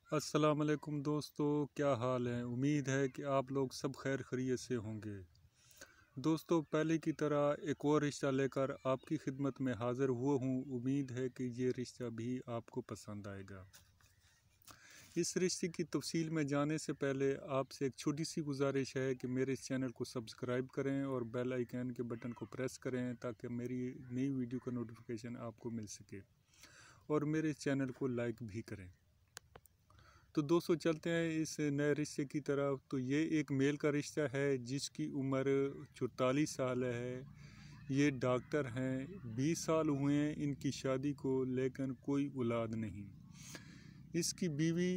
अस्सलाम वालेकुम दोस्तों, क्या हाल है। उम्मीद है कि आप लोग सब खैर खैरियत से होंगे। दोस्तों, पहले की तरह एक और रिश्ता लेकर आपकी खिदमत में हाज़िर हुआ हूँ। उम्मीद है कि ये रिश्ता भी आपको पसंद आएगा। इस रिश्ते की तफसील में जाने से पहले आपसे एक छोटी सी गुजारिश है कि मेरे इस चैनल को सब्सक्राइब करें और बेल आइकन के बटन को प्रेस करें ताकि मेरी नई वीडियो का नोटिफिकेशन आपको मिल सके, और मेरे इस चैनल को लाइक भी करें। तो दोस्तों, चलते हैं इस नए रिश्ते की तरफ। तो ये एक मेल का रिश्ता है जिसकी उम्र 44 साल है। ये डॉक्टर हैं। 20 साल हुए हैं इनकी शादी को, लेकिन कोई औलाद नहीं। इसकी बीवी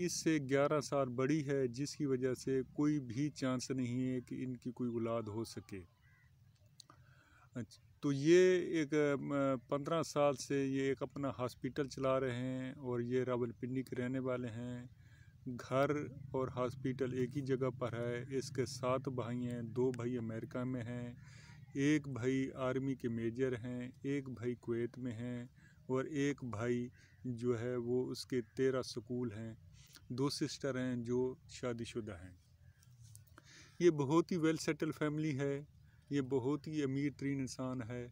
इससे 11 साल बड़ी है, जिसकी वजह से कोई भी चांस नहीं है कि इनकी कोई औलाद हो सके। अच्छा, तो ये एक 15 साल से ये एक अपना हॉस्पिटल चला रहे हैं और ये रावलपिंडी के रहने वाले हैं। घर और हॉस्पिटल एक ही जगह पर है। इसके 7 भाई हैं। 2 भाई अमेरिका में हैं, एक भाई आर्मी के मेजर हैं, एक भाई कुवैत में हैं और एक भाई जो है वो उसके 13 स्कूल हैं। 2 सिस्टर हैं जो शादीशुदा हैं। ये बहुत ही वेल सेटल फैमिली है। ये बहुत ही अमीर तरीन इंसान है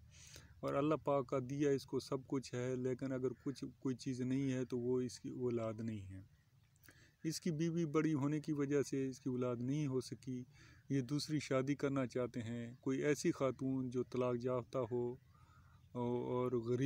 और अल्लाह पाक का दिया इसको सब कुछ है, लेकिन अगर कोई चीज़ नहीं है तो वो इसकी औलाद नहीं है। इसकी बीवी बड़ी होने की वजह से इसकी औलाद नहीं हो सकी। ये दूसरी शादी करना चाहते हैं, कोई ऐसी खातून जो तलाक याफ्ता हो और गरीब